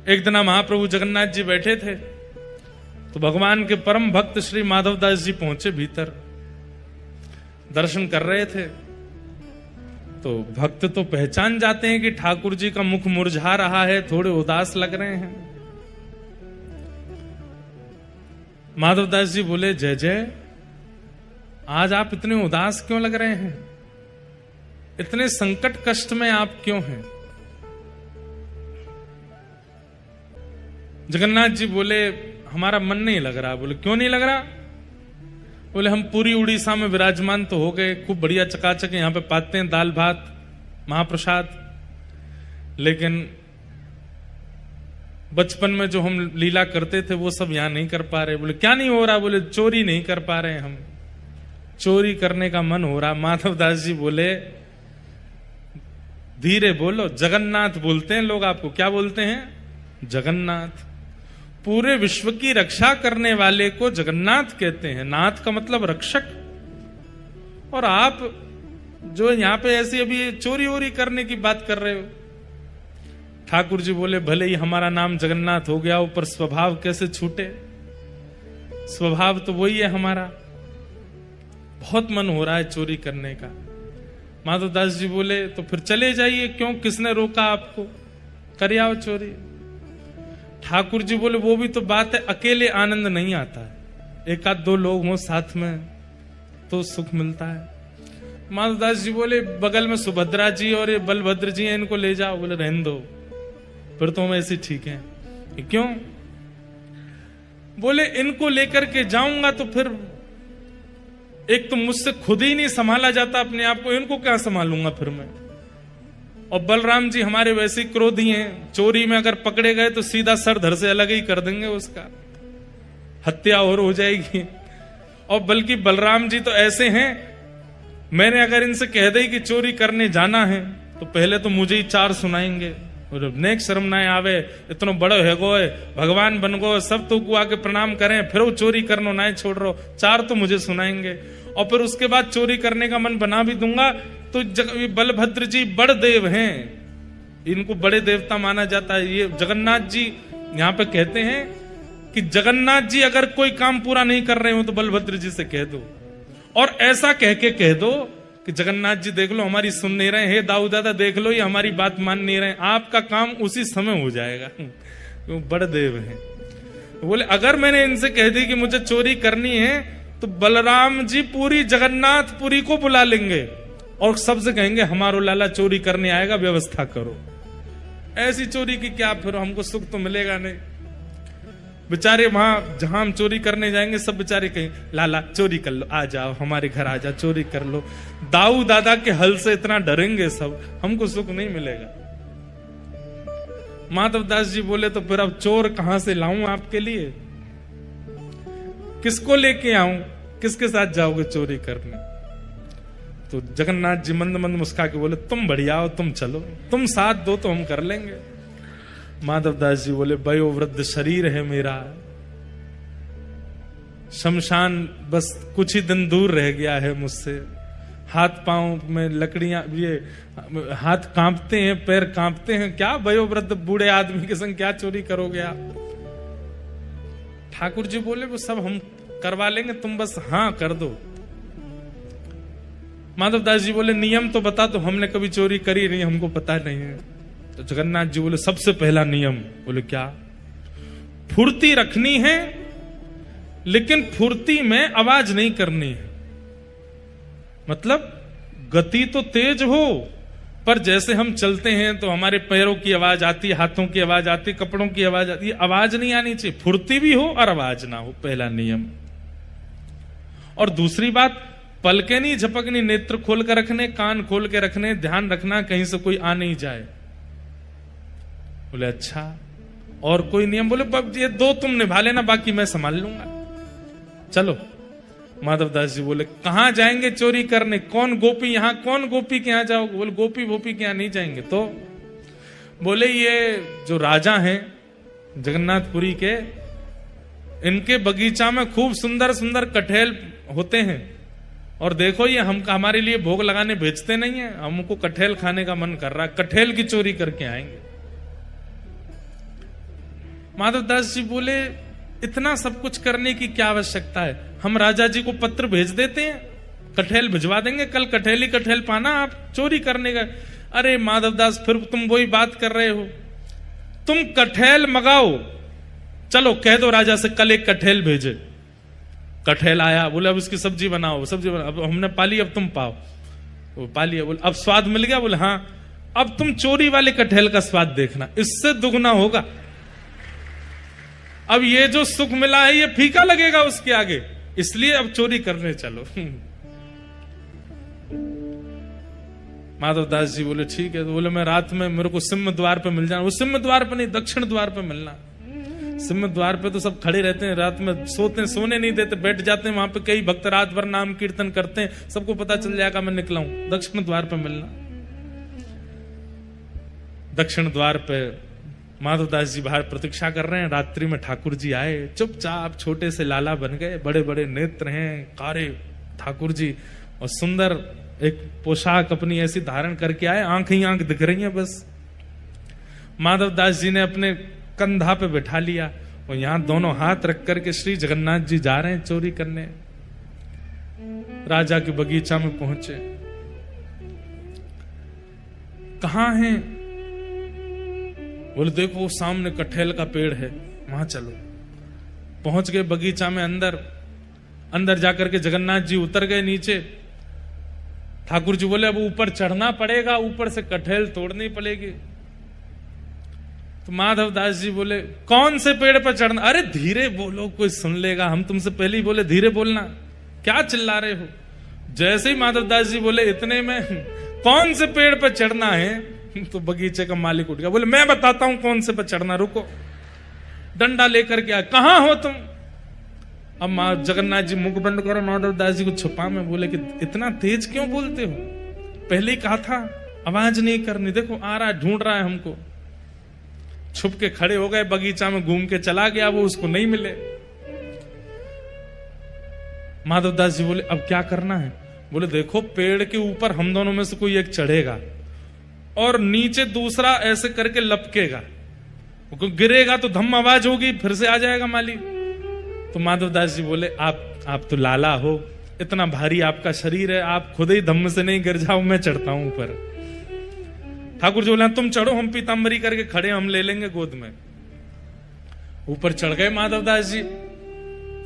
एक दिन महाप्रभु जगन्नाथ जी बैठे थे तो भगवान के परम भक्त श्री माधवदास जी पहुंचे भीतर, दर्शन कर रहे थे। तो भक्त तो पहचान जाते हैं कि ठाकुर जी का मुख मुरझा रहा है, थोड़े उदास लग रहे हैं। माधवदास जी बोले, जय जय, आज आप इतने उदास क्यों लग रहे हैं? इतने संकट कष्ट में आप क्यों हैं? जगन्नाथ जी बोले, हमारा मन नहीं लग रहा। बोले, क्यों नहीं लग रहा? बोले, हम पूरी उड़ीसा में विराजमान तो हो गए, खूब बढ़िया चकाचक यहां पे पाते हैं दाल भात महाप्रसाद, लेकिन बचपन में जो हम लीला करते थे वो सब यहां नहीं कर पा रहे। बोले, क्या नहीं हो रहा? बोले, चोरी नहीं कर पा रहे, हम चोरी करने का मन हो रहा। माधवदास जी बोले, धीरे बोलो, जगन्नाथ बोलते हैं लोग आपको। क्या बोलते हैं? जगन्नाथ। पूरे विश्व की रक्षा करने वाले को जगन्नाथ कहते हैं। नाथ का मतलब रक्षक। और आप जो यहां पे ऐसी अभी चोरी वोरी करने की बात कर रहे हो। ठाकुर जी बोले, भले ही हमारा नाम जगन्नाथ हो गया, ऊपर स्वभाव कैसे छूटे? स्वभाव तो वही है हमारा। बहुत मन हो रहा है चोरी करने का। माधवदास जी बोले, तो फिर चले जाइए, क्यों, किसने रोका आपको? कर आओ चोरी। ठाकुर जी बोले, वो भी तो बात है, अकेले आनंद नहीं आता है, एक आध दो लोग हों साथ में तो सुख मिलता है। माधवदास जी बोले, बगल में सुभद्रा जी और ये बलभद्र जी हैं, इनको ले जाओ। बोले, रहने दो, फिर तो हम ऐसे ठीक हैं। क्यों? बोले, इनको लेकर के जाऊंगा तो फिर एक तो मुझसे खुद ही नहीं संभाला जाता अपने आप को, इनको क्या संभालूंगा फिर मैं? और बलराम जी हमारे वैसे क्रोधी हैं, चोरी में अगर पकड़े गए तो सीधा सर धर से अलग ही कर देंगे, उसका हत्या और हो जाएगी। और बल्कि बलराम जी तो ऐसे हैं, मैंने अगर इनसे कह दी कि चोरी करने जाना है तो पहले तो मुझे ही चार सुनाएंगे, और नेक शर्म ना आवे, इतना बड़ो है गो, भगवान बन गो, सब तो आके प्रणाम करें, फिर वो चोरी करनो ना छोड़ रहो, चार तो मुझे सुनाएंगे। और फिर उसके बाद चोरी करने का मन बना भी दूंगा तो बलभद्र जी बड़ देव हैं, इनको बड़े देवता माना जाता है। ये जगन्नाथ जी यहाँ पे कहते हैं कि जगन्नाथ जी अगर कोई काम पूरा नहीं कर रहे हो तो बलभद्र जी से कह दो, और ऐसा कह के कह दो कि जगन्नाथ जी देख लो हमारी सुन नहीं रहे, हे दाऊ दादा देख लो ये हमारी बात मान नहीं रहे, आपका काम उसी समय हो जाएगा। वो बड़े देव हैं। बोले, अगर मैंने इनसे कह दी कि मुझे चोरी करनी है तो बलराम जी पूरी जगन्नाथपुरी को बुला लेंगे और सबसे कहेंगे, हमारो लाला चोरी करने आएगा, व्यवस्था करो। ऐसी चोरी की क्या, फिर हमको सुख तो मिलेगा नहीं। बेचारे वहां जहां हम चोरी करने जाएंगे सब बेचारे कहें, लाला चोरी कर लो, आ जाओ हमारे घर, आ जाओ चोरी कर लो। दाऊ दादा के हल से इतना डरेंगे सब, हमको सुख नहीं मिलेगा। माधवदास जी बोले, तो फिर अब चोर कहां से लाऊं आपके लिए? किसको लेके आऊं? किसके साथ जाओगे चोरी करने? तो जगन्नाथ जी मंद मंद मुस्का के बोले, तुम बढ़िया हो, तुम चलो, तुम साथ दो तो हम कर लेंगे। माधवदास जी बोले, वयोवृद्ध शरीर है मेरा, शमशान बस कुछ ही दिन दूर रह गया है मुझसे, हाथ पांव में लकड़ियां, ये हाथ कांपते हैं, पैर कांपते हैं, क्या वयोवृद्ध बूढ़े आदमी के संग क्या चोरी करोगे आप? ठाकुर जी बोले, वो सब हम करवा लेंगे, तुम बस हाँ कर दो। माधवदास जी बोले, नियम तो बता दो, हमने कभी चोरी करी नहीं, हमको पता नहीं है। तो जगन्नाथ जी बोले, सबसे पहला नियम। बोले, क्या? फुर्ती रखनी है, लेकिन फुर्ती में आवाज नहीं करनी है। मतलब गति तो तेज हो, पर जैसे हम चलते हैं तो हमारे पैरों की आवाज आती है, हाथों की आवाज आती है, कपड़ों की आवाज आती है, आवाज नहीं आनी चाहिए। फुर्ती भी हो और आवाज ना हो, पहला नियम। और दूसरी बात, पलके नहीं झपकनी, नेत्र खोल कर रखने, कान खोल के रखने, ध्यान रखना कहीं से कोई आ नहीं जाए। बोले, अच्छा, और कोई नियम? बोले, ये दो तुम निभा लेना, बाकी मैं संभाल लूंगा, चलो। माधवदास जी बोले, कहां जाएंगे चोरी करने? कौन गोपी, यहां कौन गोपी के यहां जाओगे? बोले, गोपी भोपी के यहां नहीं जाएंगे। तो बोले, ये जो राजा हैं जगन्नाथपुरी के, इनके बगीचा में खूब सुंदर सुंदर कटहल होते हैं, और देखो ये हम हमारे लिए भोग लगाने भेजते नहीं है, हमको कटहल खाने का मन कर रहा है, कटहल की चोरी करके आएंगे। माधवदास जी बोले इतना सब कुछ करने की क्या आवश्यकता है, हम राजा जी को पत्र भेज देते हैं, कठेल भिजवा देंगे, कल कठेल ही कठेल पाना, आप चोरी करने का। अरे माधवदास फिर तुम वही बात कर रहे हो, तुम कठेल मंगाओ, चलो कह दो राजा से कल एक कठेल भेजे। कठेल आया, बोले अब इसकी सब्जी बनाओ, सब्जी बनाओ, अब हमने पाली अब तुम पाओ, वो पाली। बोले अब स्वाद मिल गया, बोले हाँ अब तुम चोरी वाले कठेल का स्वाद देखना, इससे दुगना होगा। अब ये जो सुख मिला है ये फीका लगेगा उसके आगे, इसलिए अब चोरी करने चलो। माधवदास जी बोले ठीक है। तो बोले मैं रात में मेरे को सिंह द्वार पे मिल जाना। वो सिंह द्वार पे नहीं, दक्षिण द्वार पे मिलना। सिंह द्वार पे तो सब खड़े रहते हैं, रात में सोने नहीं देते, बैठ जाते हैं वहां पे, कई भक्त रात भर नाम कीर्तन करते हैं, सबको पता चल जाएगा मैं निकला हूं। दक्षिण द्वार पे मिलना। दक्षिण द्वार पे माधवदास जी बाहर प्रतीक्षा कर रहे हैं। रात्रि में ठाकुर जी आए, चुपचाप छोटे से लाला बन गए, बड़े बड़े नेत्र हैं, कारे ठाकुर जी, और सुंदर एक पोशाक अपनी ऐसी धारण करके आए, आंख ही आंख दिख रही है बस। माधवदास जी ने अपने कंधा पे बैठा लिया और यहां दोनों हाथ रख करके श्री जगन्नाथ जी जा रहे हैं चोरी करने। राजा के बगीचा में पहुंचे, कहां हैं? बोले देखो वो सामने कटहल का पेड़ है, वहां चलो। पहुंच गए बगीचा में, अंदर जाकर के जगन्नाथ जी उतर गए नीचे। ठाकुर जी बोले अब ऊपर चढ़ना पड़ेगा, ऊपर से कटहल तोड़नी पड़ेगी। तो माधवदास जी बोले कौन से पेड़ पर चढ़ना? अरे धीरे बोलो, कोई सुन लेगा, हम तुमसे पहले ही बोले धीरे बोलना, क्या चिल्ला रहे हो? जैसे ही माधवदास जी बोले इतने में कौन से पेड़ पर चढ़ना है, तो बगीचे का मालिक उठ गया, बोले मैं बताता हूं कौन से पर चढ़ना, रुको। डंडा लेकर के आया, कहां हो तुम? अब जगन्नाथ जी मुख बंद करो, माधवदास जी को छुपा में बोले कि इतना तेज क्यों बोलते हो, पहले ही कहा था आवाज नहीं करनी, देखो आ रहा है, ढूंढ रहा है हमको। छुप के खड़े हो गए, बगीचा में घूम के चला गया, वो उसको नहीं मिले। माधवदास जी बोले अब क्या करना है? बोले देखो पेड़ के ऊपर हम दोनों में से कोई एक चढ़ेगा और नीचे दूसरा ऐसे करके लपकेगा, गिरेगा तो धम आवाज होगी, फिर से आ जाएगा माली। तो माधवदास जी बोले आप तो लाला हो, इतना भारी आपका शरीर है, आप खुद ही धम्म से नहीं गिर जाओ, मैं चढ़ता हूं ऊपर। ठाकुर जी बोले तुम चढ़ो, हम पीताम्बरी करके खड़े, हम ले लेंगे गोद में। ऊपर चढ़ गए माधवदास जी।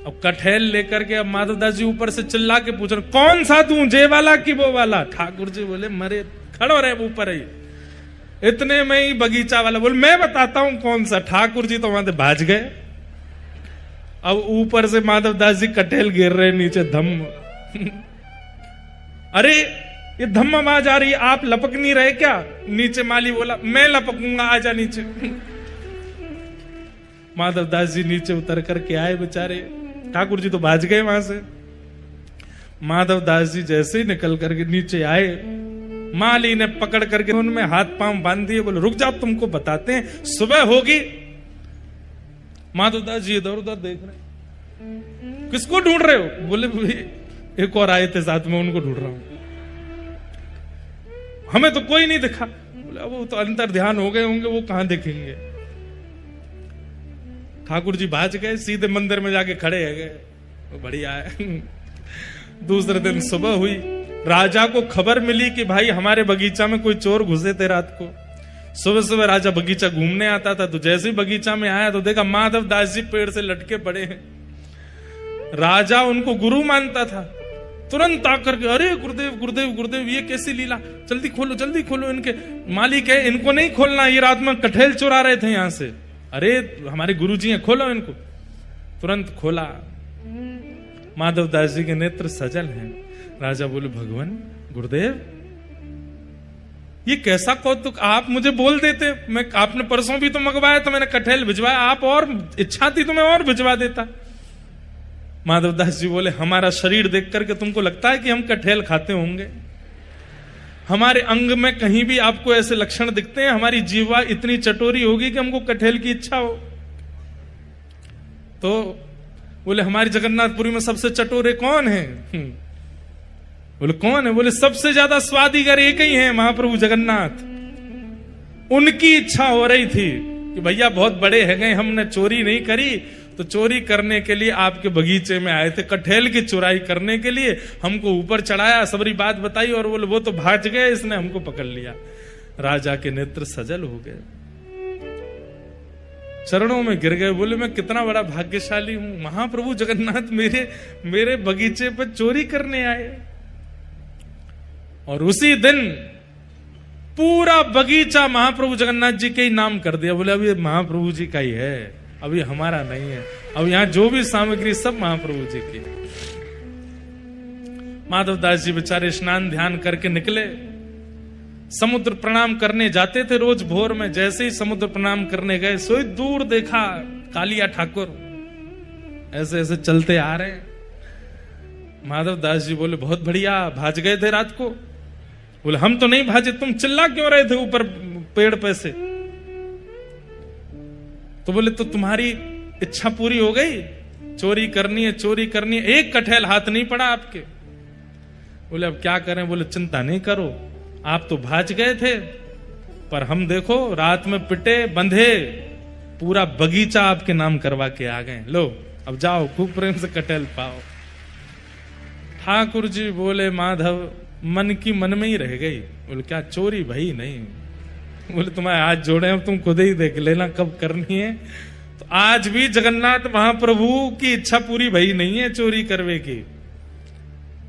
अब कटहल लेकर के अब माधवदास जी ऊपर से चिल्ला के पूछ रहे कौन सा तू, जे वाला कि वो वाला? ठाकुर जी बोले मरे खड़ो रहे ऊपर ही। इतने में ही बगीचा वाला बोले मैं बताता हूं कौन सा। ठाकुर जी तो वहां से भाज गए। अब ऊपर से माधवदास जी कटहल गिर रहे नीचे, धम्म। अरे ये धम्म आवाज आ रही है, आप लपक नहीं रहे क्या? नीचे माली बोला मैं लपकूंगा, आजा नीचे। माधवदास जी नीचे उतर करके आए बेचारे, ठाकुर जी तो भाज गए वहां से। माधवदास जी जैसे ही निकल करके नीचे आए, माली ने पकड़ करके उनमें हाथ पांव बांध दिए, बोले रुक जाओ तुमको बताते हैं, सुबह होगी। माधवदास जी इधर उधर देख रहे, किसको ढूंढ रहे हो? बोले एक और आए थे साथ में, उनको ढूंढ रहा हूं, हमें तो कोई नहीं दिखा। बोले वो तो अंतर ध्यान हो गए होंगे, वो कहां दिखेंगे। ठाकुर जी भाज गए, सीधे मंदिर में जाके खड़े है गए, बढ़िया है। दूसरे दिन सुबह हुई, राजा को खबर मिली कि भाई हमारे बगीचा में कोई चोर घुसे थे रात को। सुबह सुबह राजा बगीचा घूमने आता था, तो जैसे ही बगीचा में आया तो देखा माधवदास जी पेड़ से लटके पड़े हैं। राजा उनको गुरु मानता था, तुरंत आकर के अरे गुरुदेव गुरुदेव गुरुदेव ये कैसी लीला, जल्दी खोलो इनके। मालिक है इनको नहीं खोलना, ये रात में कटहल चुरा रहे थे यहां से। अरे हमारे गुरुजी हैं, खोलो इनको। तुरंत खोला, माधवदास जी के नेत्र सजल हैं। राजा बोले भगवान गुरुदेव ये कैसा कौतुक, आप मुझे बोल देते, मैं आपने परसों भी तो मंगवाया तो मैंने कटहल भिजवाया, आप और इच्छा थी तो मैं और भिजवा देता। माधवदास जी बोले हमारा शरीर देख करके तुमको लगता है कि हम कटहल खाते होंगे? हमारे अंग में कहीं भी आपको ऐसे लक्षण दिखते हैं? हमारी जीवा इतनी चटोरी होगी कि हमको कटहल की इच्छा हो? तो बोले हमारी जगन्नाथपुरी में सबसे चटोरे कौन है? बोले कौन है? बोले सबसे ज्यादा स्वादिगर एक ही है, महाप्रभु जगन्नाथ। उनकी इच्छा हो रही थी कि कि भैया बहुत बड़े है गए, हमने चोरी नहीं करी, तो चोरी करने के लिए आपके बगीचे में आए थे, कटहल की चुराई करने के लिए हमको ऊपर चढ़ाया, सबरी बात बताई और बोले वो तो भाग गए, इसने हमको पकड़ लिया। राजा के नेत्र सजल हो गए, चरणों में गिर गए, बोले मैं कितना बड़ा भाग्यशाली हूं, महाप्रभु जगन्नाथ मेरे बगीचे पर चोरी करने आए। और उसी दिन पूरा बगीचा महाप्रभु जगन्नाथ जी के ही नाम कर दिया। बोले अब ये महाप्रभु जी का ही है, अभी हमारा नहीं है, अब यहां जो भी सामग्री सब महाप्रभु जी की। माधवदास जी बेचारे स्नान ध्यान करके निकले, समुद्र प्रणाम करने जाते थे रोज भोर में। जैसे ही समुद्र प्रणाम करने गए, सोई दूर देखा कालिया ठाकुर ऐसे ऐसे चलते आ रहे हैं। माधवदास जी बोले बहुत बढ़िया, भाज गए थे रात को? बोले हम तो नहीं भाजे, तुम चिल्ला क्यों रहे थे ऊपर पेड़ पे से? तो बोले तो तुम्हारी इच्छा पूरी हो गई, चोरी करनी है, चोरी करनी है, एक कटहल हाथ नहीं पड़ा आपके। बोले अब क्या करें? बोले चिंता नहीं करो, आप तो भाज गए थे, पर हम देखो रात में पिटे बंधे पूरा बगीचा आपके नाम करवा के आ गए, लो अब जाओ खूब प्रेम से कटहल पाओ। ठाकुर जी बोले माधव मन की मन में ही रह गई। बोले क्या चोरी भाई? नहीं। बोले तुम्हारे हाथ जोड़े हैं, तुम खुद ही देख लेना कब करनी है। तो आज भी जगन्नाथ महाप्रभु की इच्छा पूरी भई नहीं है चोरी करवे की।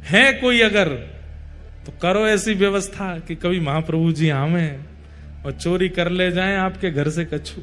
है कोई अगर तो करो ऐसी व्यवस्था कि कभी महाप्रभु जी आवे और चोरी कर ले जाएं आपके घर से कछु।